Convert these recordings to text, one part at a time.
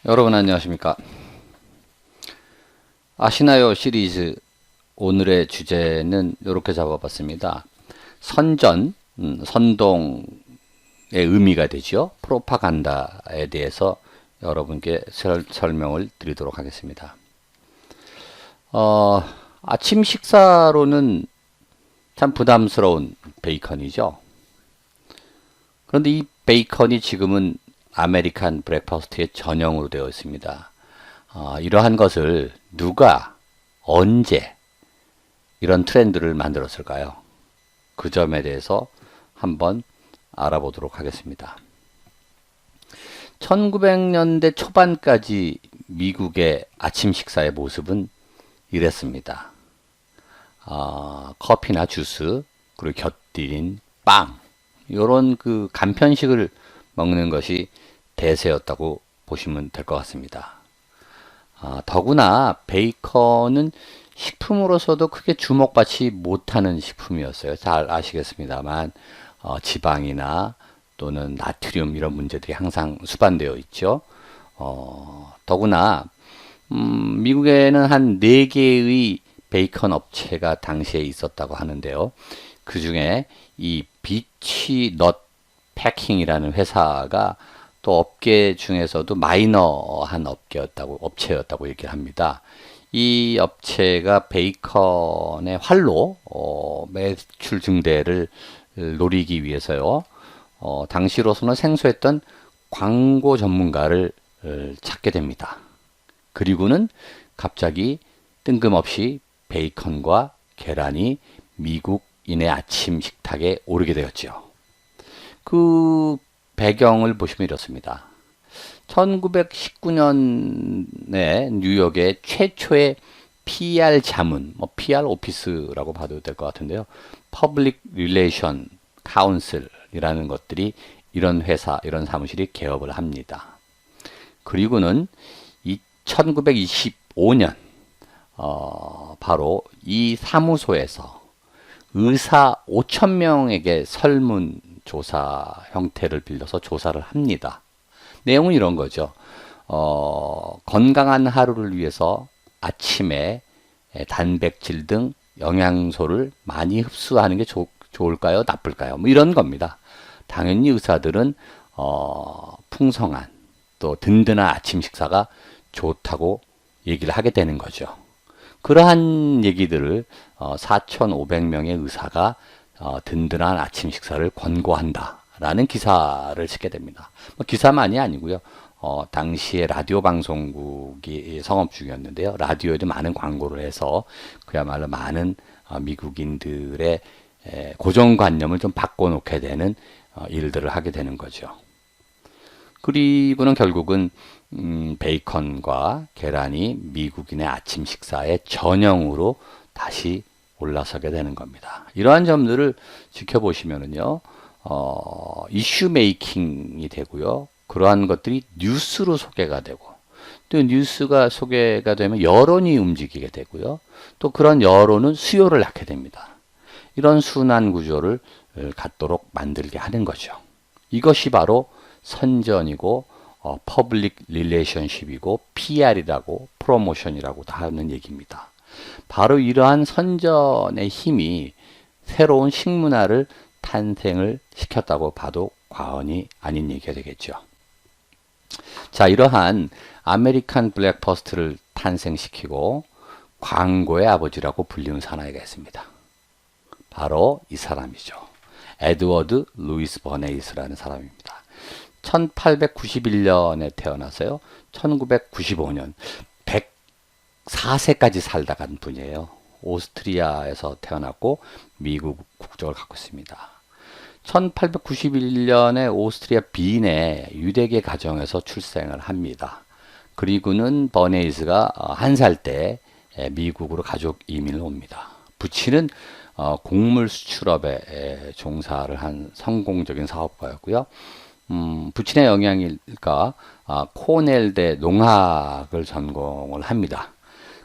여러분 안녕하십니까? 아시나요 시리즈 오늘의 주제는 이렇게 잡아봤습니다. 선전, 선동의 의미가 되죠. 프로파간다에 대해서 여러분께 설명을 드리도록 하겠습니다. 아침 식사로는 참 부담스러운 베이컨이죠. 그런데 이 베이컨이 지금은 아메리칸 브렉퍼스트의 전형으로 되어 있습니다. 이러한 것을 누가 언제 이런 트렌드를 만들었을까요? 그 점에 대해서 한번 알아보도록 하겠습니다. 1900년대 초반까지 미국의 아침 식사의 모습은 이랬습니다. 커피나 주스, 그리고 곁들인 빵, 이런 그 간편식을 먹는 것이 대세였다고 보시면 될 것 같습니다. 더구나 베이컨은 식품으로서도 크게 주목받지 못하는 식품이었어요. 잘 아시겠습니다만 지방이나 또는 나트륨 이런 문제들이 항상 수반되어 있죠. 더구나 미국에는 한 4개의 베이컨 업체가 당시에 있었다고 하는데요. 그 중에 이 비치 넛 패킹이라는 회사가 또 업계 중에서도 마이너한 업체였다고 얘기를 합니다. 이 업체가 베이컨의 활로 매출 증대를 노리기 위해서요. 당시로서는 생소했던 광고 전문가를 찾게 됩니다. 그리고는 갑자기 뜬금없이 베이컨과 계란이 미국인의 아침 식탁에 오르게 되었죠. 그 배경을 보시면 이렇습니다. 1919년에 뉴욕의 최초의 PR 자문, PR 오피스라고 봐도 될 것 같은데요. Public Relation Council이라는 것들이 이런 회사, 이런 사무실이 개업을 합니다. 그리고는 1925년 바로 이 사무소에서 의사 5,000명에게 설문조사 형태를 빌려서 조사를 합니다. 내용은 이런 거죠. 건강한 하루를 위해서 아침에 단백질 등 영양소를 많이 흡수하는 게 좋을까요? 나쁠까요? 뭐 이런 겁니다. 당연히 의사들은 풍성한 또 든든한 아침 식사가 좋다고 얘기를 하게 되는 거죠. 그러한 얘기들을 4,500명의 의사가 든든한 아침 식사를 권고한다 라는 기사를 쓰게 됩니다. 기사만이 아니고요. 당시에 라디오 방송국이 성업 중이었는데요. 라디오에도 많은 광고를 해서 그야말로 많은 미국인들의 고정관념을 좀 바꿔놓게 되는 일들을 하게 되는 거죠. 그리고는 결국은 베이컨과 계란이 미국인의 아침 식사의 전형으로 다시 올라서게 되는 겁니다. 이러한 점들을 지켜보시면은요, 이슈 메이킹이 되고요. 그러한 것들이 뉴스로 소개가 되고, 또 뉴스가 소개가 되면 여론이 움직이게 되고요. 또 그런 여론은 수요를 낳게 됩니다. 이런 순환 구조를 갖도록 만들게 하는 거죠. 이것이 바로 선전이고 퍼블릭 릴레이션십이고 PR이라고 프로모션이라고 다 하는 얘기입니다. 바로 이러한 선전의 힘이 새로운 식문화를 탄생을 시켰다고 봐도 과언이 아닌 얘기가 되겠죠. 자, 이러한 아메리칸 블랙퍼스트를 탄생시키고 광고의 아버지라고 불리는 사나이가 있습니다. 바로 이 사람이죠. 에드워드 루이스 버네이스라는 사람입니다. 1891년에 태어나서요. 1995년 104세까지 살다 간 분이에요. 오스트리아에서 태어났고 미국 국적을 갖고 있습니다. 1891년에 오스트리아 빈의 유대계 가정에서 출생을 합니다. 그리고는 버네이스가 1살 때 미국으로 가족 이민을 옵니다. 부친은 곡물 수출업에 종사를 한 성공적인 사업가였고요. 부친의 영향일까 코넬대 농학을 전공을 합니다.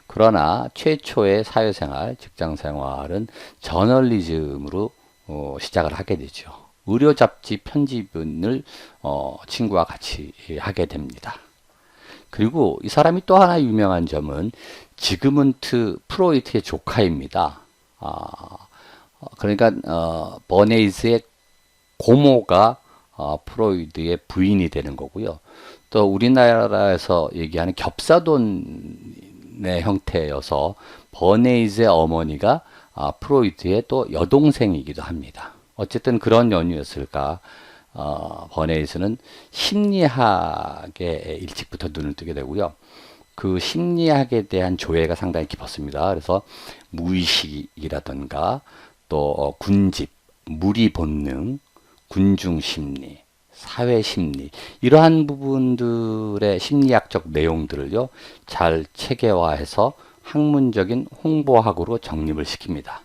그러나 최초의 사회생활, 직장생활은 저널리즘으로 시작을 하게 되죠. 의료 잡지 편집을 친구와 같이 하게 됩니다. 그리고 이 사람이 또 하나 유명한 점은 지그문트 프로이트의 조카입니다. 그러니까 버네이즈의 고모가 프로이드의 부인이 되는 거고요. 또 우리나라에서 얘기하는 겹사돈의 형태여서 버네이즈의 어머니가 프로이드의 또 여동생이기도 합니다. 어쨌든 그런 연유였을까. 버네이즈는 심리학에 일찍부터 눈을 뜨게 되고요. 그 심리학에 대한 조예가 상당히 깊었습니다. 그래서 무의식이라든가 또 군집, 무리 본능, 군중 심리, 사회 심리 이러한 부분들의 심리학적 내용들을요 잘 체계화해서 학문적인 홍보학으로 정립을 시킵니다.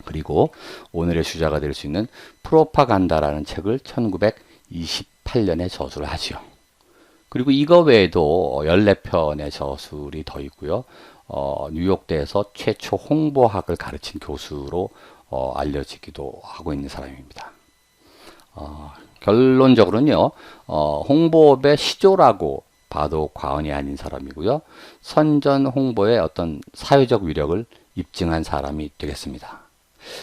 그리고 오늘의 주자가 될 수 있는 프로파간다라는 책을 1928년에 저술을 하지요. 그리고 이거 외에도 14편의 저술이 더 있고요. 뉴욕대에서 최초 홍보학을 가르친 교수로 알려지기도 하고 있는 사람입니다. 결론적으로는요, 홍보업의 시조라고 봐도 과언이 아닌 사람이고요. 선전 홍보의 어떤 사회적 위력을 입증한 사람이 되겠습니다.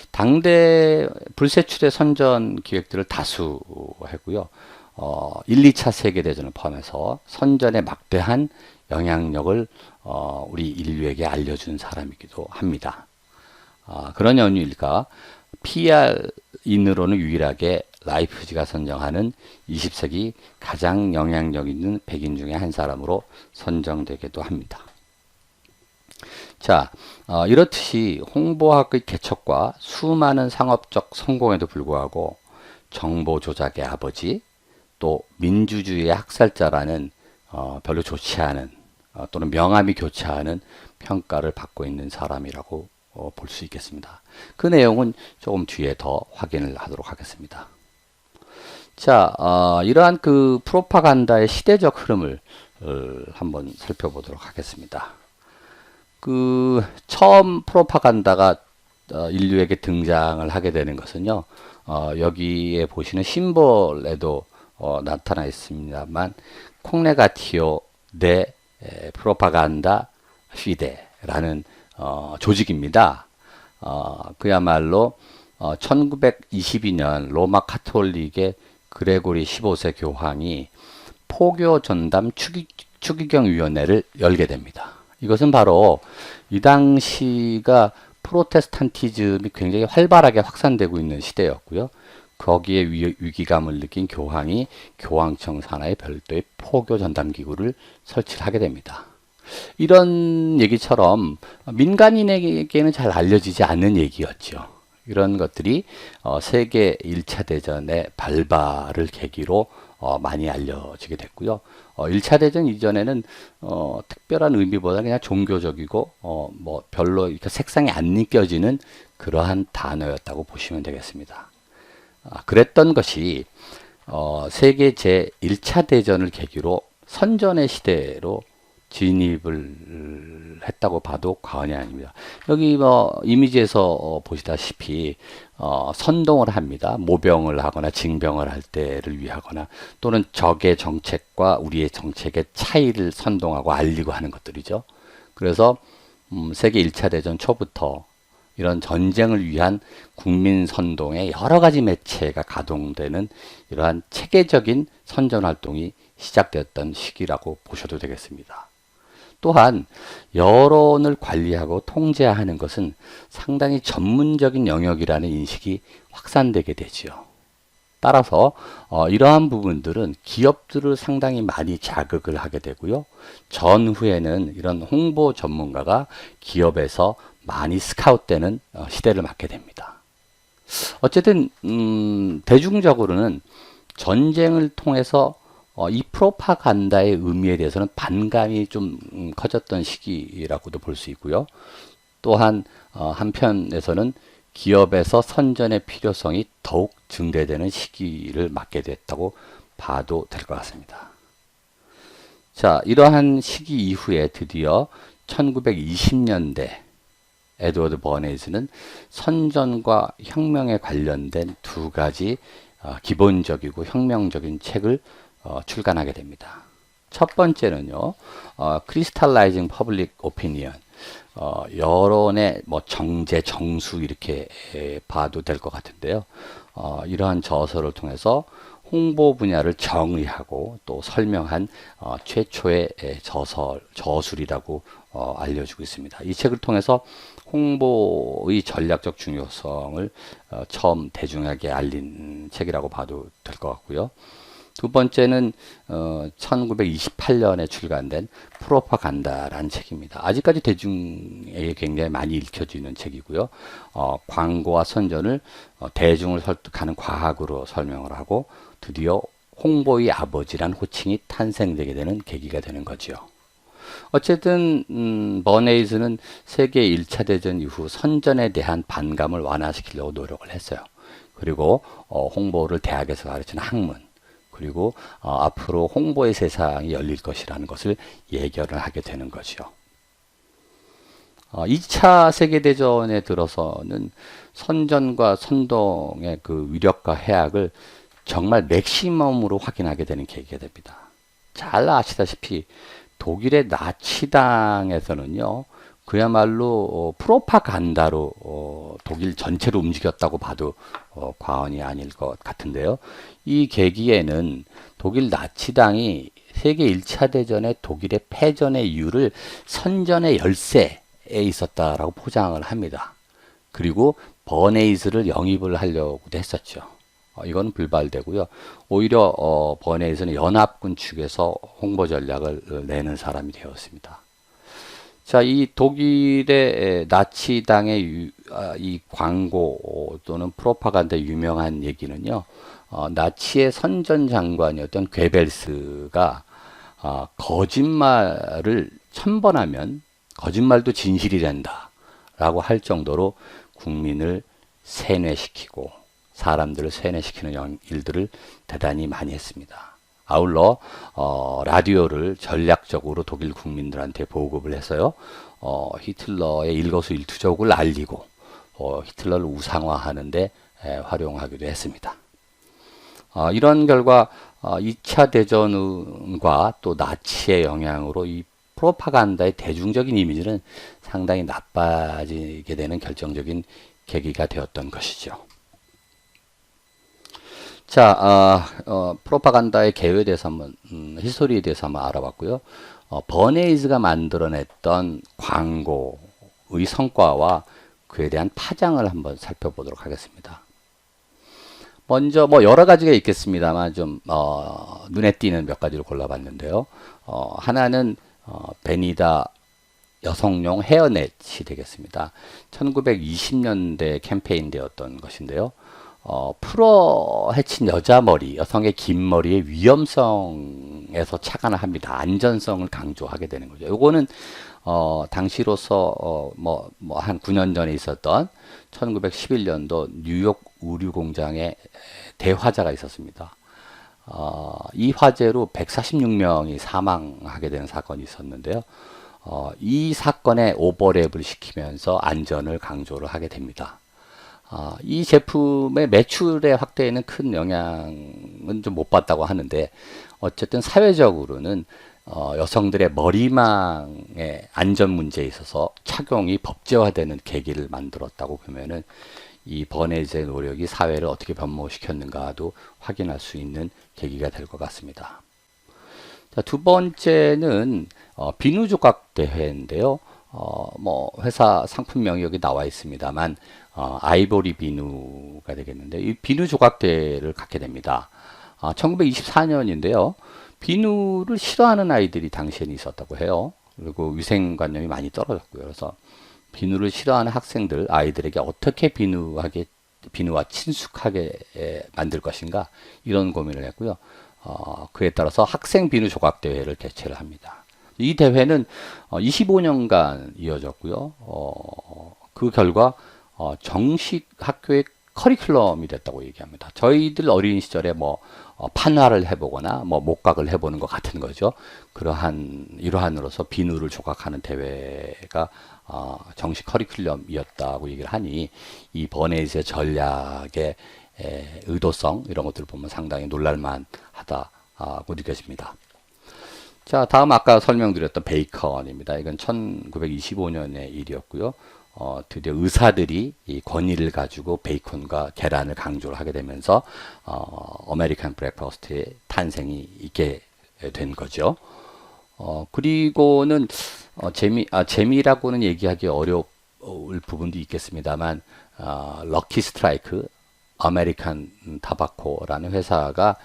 당대 불세출의 선전 기획들을 다수 했고요. 1, 2차 세계대전을 포함해서 선전에 막대한 영향력을 우리 인류에게 알려준 사람이기도 합니다. 그런 연유일까 PR인으로는 유일하게 라이프지가 선정하는 20세기 가장 영향력 있는 백인 중에 한 사람으로 선정되기도 합니다. 자, 이렇듯이 홍보학의 개척과 수많은 상업적 성공에도 불구하고 정보 조작의 아버지, 또 민주주의의 학살자라는 별로 좋지 않은 또는 명암이 교차하는 평가를 받고 있는 사람이라고 볼 수 있겠습니다. 그 내용은 조금 뒤에 더 확인을 하도록 하겠습니다. 자, 이러한 그 프로파간다의 시대적 흐름을 한번 살펴보도록 하겠습니다. 그 처음 프로파간다가 인류에게 등장을 하게 되는 것은요, 여기에 보시는 심볼에도 나타나 있습니다만 콩네가티오 데 프로파간다 피데라는 조직입니다. 그야말로 1922년 로마 카톨릭의 그레고리 15세 교황이 포교 전담 추기경위원회를 열게 됩니다. 이것은 바로 이 당시가 프로테스탄티즘이 굉장히 활발하게 확산되고 있는 시대였고요. 거기에 위기감을 느낀 교황이 교황청 산하의 별도의 포교 전담 기구를 설치를 하게 됩니다. 이런 얘기처럼 민간인에게는 잘 알려지지 않는 얘기였죠. 이런 것들이 세계 1차 대전의 발발을 계기로 많이 알려지게 됐고요. 1차 대전 이전에는 특별한 의미보다 그냥 종교적이고 뭐 별로 이렇게 색상이 안 느껴지는 그러한 단어였다고 보시면 되겠습니다. 그랬던 것이 세계 제1차 대전을 계기로 선전의 시대로 진입을 했다고 봐도 과언이 아닙니다. 여기 뭐 이미지에서 보시다시피 선동을 합니다. 모병을 하거나 징병을 할 때를 위하거나 또는 적의 정책과 우리의 정책의 차이를 선동하고 알리고 하는 것들이죠. 그래서 세계 1차 대전 초부터 이런 전쟁을 위한 국민 선동의 여러 가지 매체가 가동되는 이러한 체계적인 선전 활동이 시작되었던 시기라고 보셔도 되겠습니다. 또한 여론을 관리하고 통제하는 것은 상당히 전문적인 영역이라는 인식이 확산되게 되지요. 따라서 이러한 부분들은 기업들을 상당히 많이 자극을 하게 되고요. 전후에는 이런 홍보 전문가가 기업에서 많이 스카웃되는 시대를 맞게 됩니다. 어쨌든 대중적으로는 전쟁을 통해서 이 프로파간다의 의미에 대해서는 반감이 좀 커졌던 시기라고도 볼 수 있고요. 또한 한편에서는 기업에서 선전의 필요성이 더욱 증대되는 시기를 맞게 됐다고 봐도 될 것 같습니다. 자, 이러한 시기 이후에 드디어 1920년대 에드워드 버네이즈는 선전과 혁명에 관련된 두 가지 기본적이고 혁명적인 책을 출간하게 됩니다. 첫 번째는요, 크리스탈라이징 퍼블릭 오피니언, 여론의 뭐 정제, 정수 이렇게 봐도 될 것 같은데요. 이러한 저서를 통해서 홍보 분야를 정의하고 또 설명한 최초의 저술이라고 알려주고 있습니다. 이 책을 통해서 홍보의 전략적 중요성을 처음 대중에게 알린 책이라고 봐도 될 것 같고요. 두 번째는 1928년에 출간된 프로파간다라는 책입니다. 아직까지 대중에게 굉장히 많이 읽혀지는 책이고요. 광고와 선전을 대중을 설득하는 과학으로 설명을 하고 드디어 홍보의 아버지란 호칭이 탄생되게 되는 계기가 되는 거죠. 어쨌든 버네이즈는 세계 1차 대전 이후 선전에 대한 반감을 완화시키려고 노력을 했어요. 그리고 홍보를 대학에서 가르치는 학문, 그리고 앞으로 홍보의 세상이 열릴 것이라는 것을 예견을 하게 되는 거죠. 2차 세계대전에 들어서는 선전과 선동의 그 위력과 해악을 정말 맥시멈으로 확인하게 되는 계기가 됩니다. 잘 아시다시피 독일의 나치당에서는요, 그야말로 프로파간다로 독일 전체를 움직였다고 봐도 과언이 아닐 것 같은데요. 이 계기에는 독일 나치당이 세계 1차 대전의 독일의 패전의 이유를 선전의 열세에 있었다라고 포장을 합니다. 그리고 버네이즈를 영입을 하려고도 했었죠. 이건 불발되고요. 오히려 버네이즈는 연합군 측에서 홍보 전략을 내는 사람이 되었습니다. 자, 이 독일의 나치당의 이 광고 또는 프로파간다의 유명한 얘기는요, 나치의 선전 장관이었던 괴벨스가 거짓말을 1000번 거짓말도 진실이 된다 라고 할 정도로 국민을 세뇌시키고 사람들을 세뇌시키는 일들을 대단히 많이 했습니다. 아울러 라디오를 전략적으로 독일 국민들한테 보급을 해서요, 히틀러의 일거수일투족을 알리고 히틀러를 우상화하는 데 활용하기도 했습니다. 이런 결과 2차 대전과 또 나치의 영향으로 이 프로파간다의 대중적인 이미지는 상당히 나빠지게 되는 결정적인 계기가 되었던 것이죠. 자, 프로파간다의 개요에 대해서 한번, 히스토리에 대해서 한번 알아봤고요. 버네이즈가 만들어냈던 광고의 성과와 그에 대한 파장을 한번 살펴보도록 하겠습니다. 먼저 뭐 여러 가지가 있겠습니다만 좀 눈에 띄는 몇 가지를 골라봤는데요. 하나는 베니다 여성용 헤어넷이 되겠습니다. 1920년대 캠페인 되었던 것인데요. 풀어 헤친 여자 머리, 여성의 긴 머리의 위험성에서 착안을 합니다. 안전성을 강조하게 되는 거죠. 요거는 당시로서 한 9년 전에 있었던 1911년도 뉴욕 의류 공장에 대화재가 있었습니다. 이 화재로 146명이 사망하게 되는 사건이 있었는데요. 이 사건에 오버랩을 시키면서 안전을 강조를 하게 됩니다. 이 제품의 매출의 확대에는 큰 영향은 좀 못 봤다고 하는데, 어쨌든 사회적으로는 여성들의 머리망의 안전 문제에 있어서 착용이 법제화되는 계기를 만들었다고 보면은 이 버네이즈의 노력이 사회를 어떻게 변모시켰는가도 확인할 수 있는 계기가 될 것 같습니다. 자, 두 번째는 비누조각 대회인데요. 회사 상품명이 여기 나와 있습니다만 아이보리 비누가 되겠는데, 이 비누 조각 대회를 갖게 됩니다. 1924년인데요. 비누를 싫어하는 아이들이 당시에는 있었다고 해요. 그리고 위생관념이 많이 떨어졌고요. 그래서 비누를 싫어하는 학생들, 아이들에게 어떻게 비누와 친숙하게 만들 것인가, 이런 고민을 했고요. 그에 따라서 학생 비누 조각 대회를 개최를 합니다. 이 대회는 25년간 이어졌고요. 그 결과 정식 학교의 커리큘럼이 됐다고 얘기합니다. 저희들 어린 시절에 판화를 해보거나 뭐 목각을 해보는 것 같은 거죠. 그러한 일환으로서 비누를 조각하는 대회가 정식 커리큘럼이었다고 얘기를 하니 이 버네이즈의 전략의 의도성 이런 것들을 보면 상당히 놀랄만하다고 느껴집니다. 자, 다음 아까 설명드렸던 베이컨입니다. 이건 1925년의 일이었고요. 드디어 의사들이 이 권위를 가지고 베이컨과 계란을 강조를 하게 되면서 아메리칸 브렉퍼스트의 탄생이 있게 된 거죠. 그리고는 재미라고는 얘기하기 어려울 부분도 있겠습니다만 럭키 스트라이크 아메리칸 타바코라는 회사가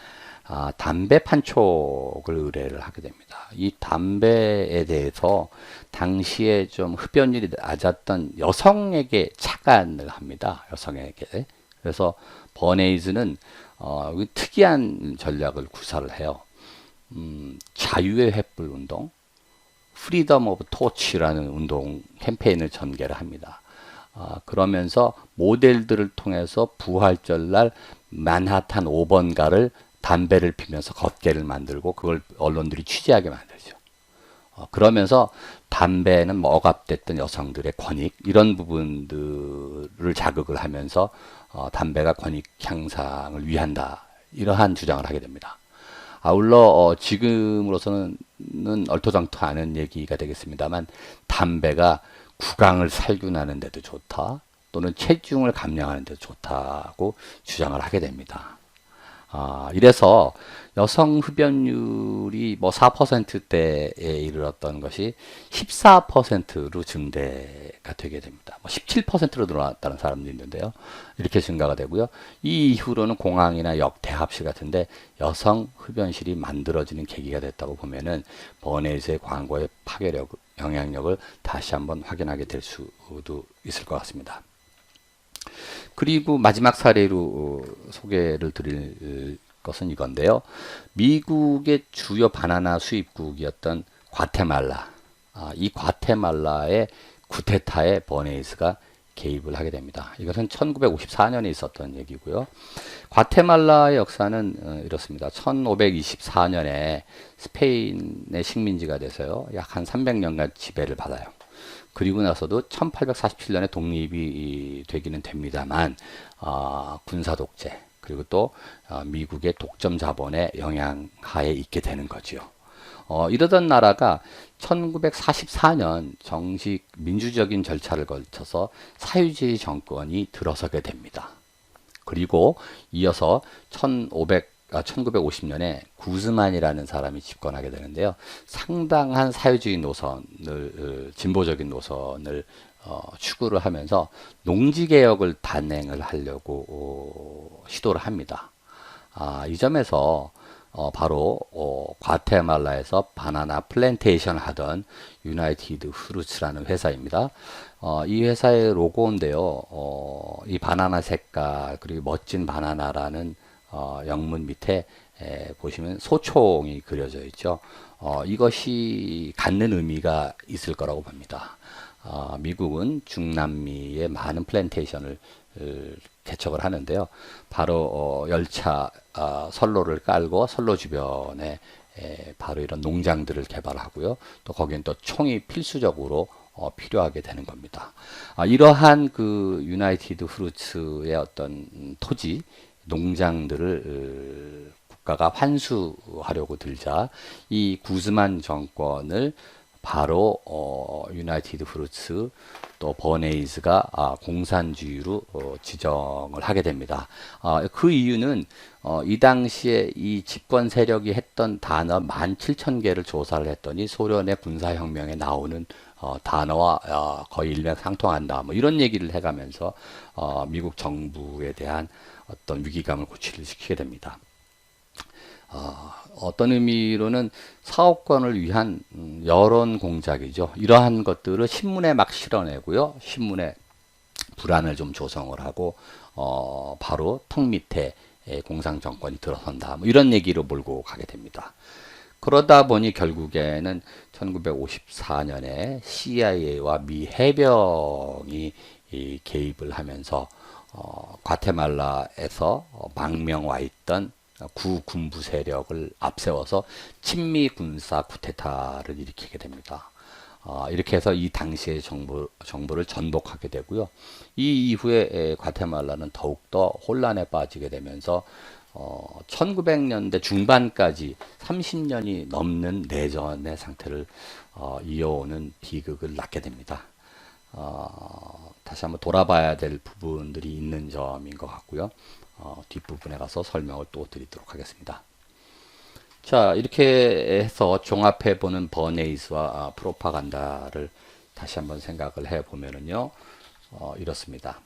담배 판촉을 의뢰를 하게 됩니다. 이 담배에 대해서 당시에 좀 흡연율이 낮았던 여성에게 착안을 합니다. 여성에게. 그래서 버네이즈는 특이한 전략을 구사를 해요. 자유의 횃불 운동, 프리덤 오브 토치라는 운동 캠페인을 전개를 합니다. 그러면서 모델들을 통해서 부활절날 만하탄 5번가를 담배를 피면서 걷게를 만들고 그걸 언론들이 취재하게 만들죠. 그러면서 담배는 뭐 억압됐던 여성들의 권익 이런 부분들을 자극을 하면서 담배가 권익 향상을 위한다 이러한 주장을 하게 됩니다. 아울러 지금으로서는 얼토당토하는 얘기가 되겠습니다만 담배가 구강을 살균하는 데도 좋다 또는 체중을 감량하는 데도 좋다고 주장을 하게 됩니다. 이래서 여성 흡연율이 뭐 4%대에 이르렀던 것이 14%로 증대가 되게 됩니다. 뭐 17%로 늘어났다는 사람도 있는데요. 이렇게 증가가 되고요. 이 이후로는 공항이나 역, 대합실 같은데 여성 흡연실이 만들어지는 계기가 됐다고 보면은 버네이즈의 광고의 파괴력, 영향력을 다시 한번 확인하게 될 수도 있을 것 같습니다. 그리고 마지막 사례로 소개를 드릴 것은 이건데요. 미국의 주요 바나나 수입국이었던 과테말라. 이 과테말라의 쿠데타에 버네이즈가 개입을 하게 됩니다. 이것은 1954년에 있었던 얘기고요. 과테말라의 역사는 이렇습니다. 1524년에 스페인의 식민지가 돼서요. 약 한 300년간 지배를 받아요. 그리고 나서도 1847년에 독립이 되기는 됩니다만 군사 독재 그리고 또 미국의 독점 자본의 영향하에 있게 되는 거죠. 이러던 나라가 1944년 정식 민주적인 절차를 거쳐서 사회주의 정권이 들어서게 됩니다. 그리고 이어서 1950년에 구즈만이라는 사람이 집권하게 되는데요. 상당한 사회주의 노선을, 진보적인 노선을 추구를 하면서 농지개혁을 단행을 하려고 시도를 합니다. 이 점에서 바로 과테말라에서 바나나 플랜테이션 하던 유나이티드 프루츠라는 회사입니다. 이 회사의 로고인데요. 이 바나나 색깔 그리고 멋진 바나나라는 영문 밑에 보시면 소총이 그려져 있죠. 이것이 갖는 의미가 있을 거라고 봅니다. 미국은 중남미에 많은 플랜테이션을 개척을 하는데요. 바로 열차 선로를 깔고 선로 주변에 바로 이런 농장들을 개발하고요. 또 거기는 또 총이 필수적으로 필요하게 되는 겁니다. 이러한 그 유나이티드 프루츠의 어떤 토지 농장들을 국가가 환수하려고 들자 이 구즈만 정권을 바로 유나이티드 프루츠 또 버네이즈가 공산주의로 지정을 하게 됩니다. 그 이유는 이 당시에 이 집권 세력이 했던 단어 17,000개를 조사를 했더니 소련의 군사혁명에 나오는 단어와 거의 일맥상통한다. 뭐 이런 얘기를 해가면서 미국 정부에 대한 어떤 위기감을 고취를 시키게 됩니다. 어떤 의미로는 사업권을 위한 여론 공작이죠. 이러한 것들을 신문에 막 실어내고요. 신문에 불안을 좀 조성을 하고 바로 턱 밑에 공산 정권이 들어선다. 뭐 이런 얘기로 몰고 가게 됩니다. 그러다 보니 결국에는 1954년에 CIA와 미 해병이 개입을 하면서 과테말라에서 망명 와 있던 구군부 세력을 앞세워서 친미 군사 쿠데타를 일으키게 됩니다. 이렇게 해서 이 당시의 정부를 전복하게 되고요. 이 이후에 과테말라는 더욱더 혼란에 빠지게 되면서 1900년대 중반까지 30년이 넘는 내전의 상태를 이어오는 비극을 낳게 됩니다. 다시 한번 돌아봐야 될 부분들이 있는 점인 것 같고요. 뒷부분에 가서 설명을 또 드리도록 하겠습니다. 자, 이렇게 해서 종합해보는 버네이스와 프로파간다를 다시 한번 생각을 해보면은요, 이렇습니다.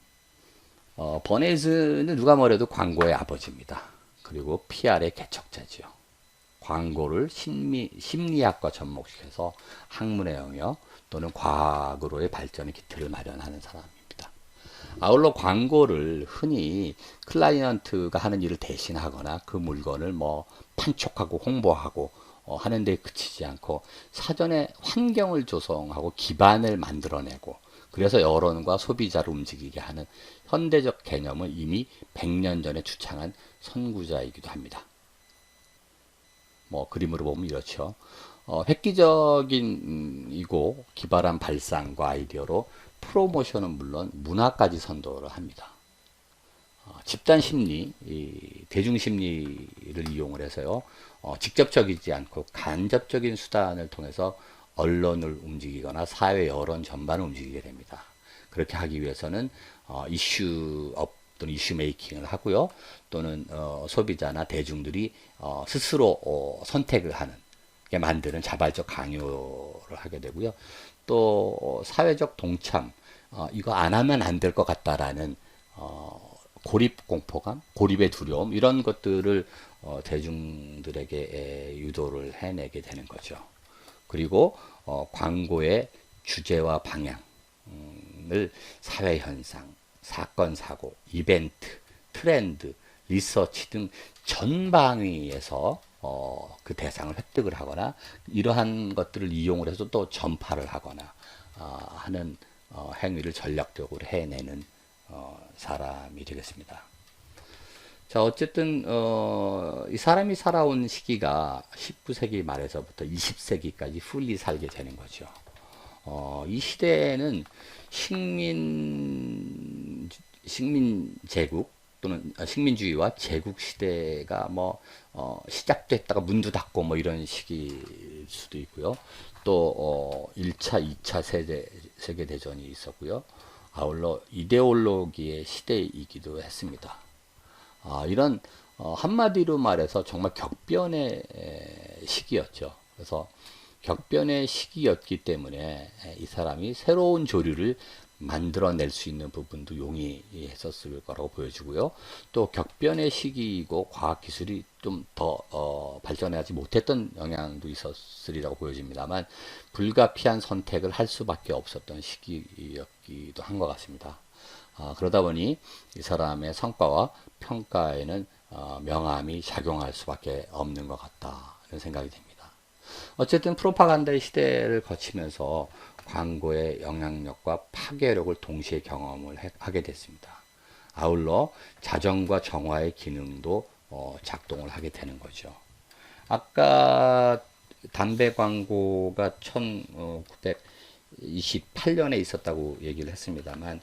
버네이스는 누가 뭐래도 광고의 아버지입니다. 그리고 PR의 개척자지요. 광고를 심리학과 접목시켜서 학문의 영역 또는 과학으로의 발전의 기틀을 마련하는 사람입니다. 아울러 광고를 흔히 클라이언트가 하는 일을 대신하거나 그 물건을 뭐 판촉하고 홍보하고 하는 데 그치지 않고 사전에 환경을 조성하고 기반을 만들어내고 그래서 여론과 소비자를 움직이게 하는 현대적 개념을 이미 100년 전에 주창한 선구자이기도 합니다. 뭐 그림으로 보면 이렇죠. 획기적인이고 기발한 발상과 아이디어로 프로모션은 물론 문화까지 선도를 합니다. 집단 심리, 대중 심리를 이용을 해서요. 직접적이지 않고 간접적인 수단을 통해서 언론을 움직이거나 사회 여론 전반을 움직이게 됩니다. 그렇게 하기 위해서는 이슈업 또는 이슈 메이킹을 하고요. 또는 소비자나 대중들이 스스로 선택을 하는 게 만드는 자발적 강요를 하게 되고요. 또 사회적 동참, 이거 안 하면 안 될 것 같다라는 고립 공포감, 고립의 두려움 이런 것들을 대중들에게 유도를 해내게 되는 거죠. 그리고 광고의 주제와 방향을 사회 현상, 사건 사고, 이벤트, 트렌드, 리서치 등 전방위에서 그 대상을 획득을 하거나 이러한 것들을 이용을 해서 또 전파를 하거나 하는 행위를 전략적으로 해내는 사람이 되겠습니다. 자, 어쨌든 이 사람이 살아온 시기가 19세기 말에서부터 20세기까지 풀리 살게 되는 거죠. 이 시대에는 식민 제국 또는 식민주의와 제국 시대가 뭐 시작됐다가 문도 닫고 뭐 이런 시기일 수도 있고요. 또 1차, 2차 세계대전이 있었고요. 아울러 이데올로기의 시대이기도 했습니다. 이런 한마디로 말해서 정말 격변의 시기였죠. 그래서 격변의 시기였기 때문에 이 사람이 새로운 조류를 만들어낼 수 있는 부분도 용이했었을 거라고 보여지고요. 또 격변의 시기이고 과학기술이 좀 더 발전하지 못했던 영향도 있었으리라고 보여집니다만 불가피한 선택을 할 수밖에 없었던 시기였기도 한 것 같습니다. 그러다 보니 이 사람의 성과와 평가에는 명암이 작용할 수밖에 없는 것 같다는 생각이 듭니다. 어쨌든 프로파간다의 시대를 거치면서 광고의 영향력과 파괴력을 동시에 경험을 하게 됐습니다. 아울러 자정과 정화의 기능도 작동을 하게 되는 거죠. 아까 담배 광고가 1928년에 있었다고 얘기를 했습니다만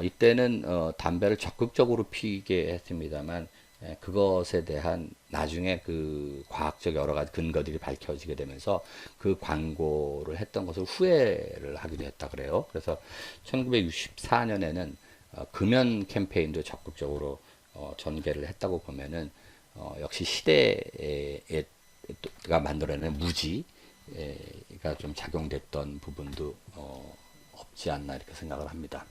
이때는 담배를 적극적으로 피게 했습니다만 그것에 대한 나중에 그 과학적 여러 가지 근거들이 밝혀지게 되면서 그 광고를 했던 것을 후회를 하기도 했다 그래요. 그래서 1964년에는 금연 캠페인도 적극적으로 전개를 했다고 보면은 역시 시대가 만들어내는 무지가 좀 작용됐던 부분도 없지 않나 이렇게 생각을 합니다.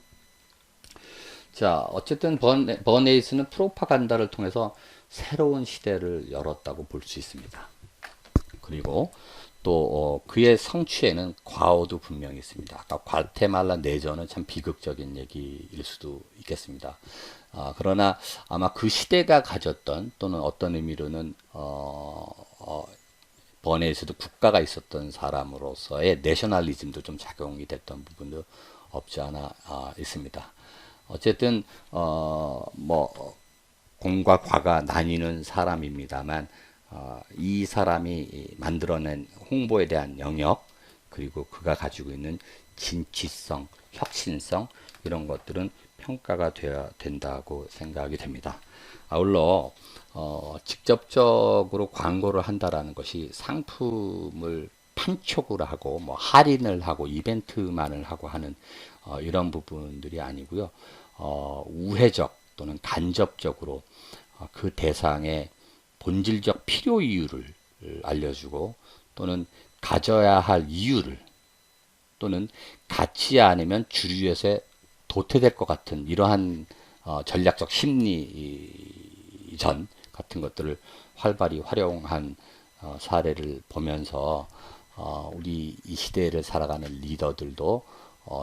자, 어쨌든 버네이스는 프로파간다를 통해서 새로운 시대를 열었다고 볼 수 있습니다. 그리고 또 그의 성취에는 과오도 분명히 있습니다. 아까 과테말라 내전은 참 비극적인 얘기일 수도 있겠습니다. 그러나 아마 그 시대가 가졌던 또는 어떤 의미로는 버네이스도 국가가 있었던 사람으로서의 내셔널리즘도 좀 작용이 됐던 부분도 없지 않아 있습니다. 어쨌든 뭐 공과 과가 나뉘는 사람입니다만 이 사람이 만들어낸 홍보에 대한 영역 그리고 그가 가지고 있는 진취성, 혁신성 이런 것들은 평가가 되어야 된다고 생각이 됩니다. 아울러 직접적으로 광고를 한다라는 것이 상품을 판촉을 하고 뭐 할인을 하고 이벤트만을 하고 하는 이런 부분들이 아니고요. 우회적 또는 간접적으로 그 대상의 본질적 필요 이유를 알려주고 또는 가져야 할 이유를 또는 갖지 않으면 주류에서 도태될 것 같은 이러한 전략적 심리전 같은 것들을 활발히 활용한 사례를 보면서 우리 이 시대를 살아가는 리더들도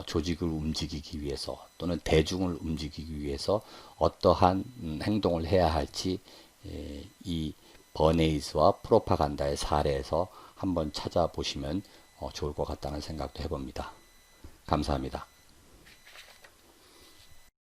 조직을 움직이기 위해서 또는 대중을 움직이기 위해서 어떠한 행동을 해야 할지 이 버네이즈와 프로파간다의 사례에서 한번 찾아보시면 좋을 것 같다는 생각도 해봅니다. 감사합니다.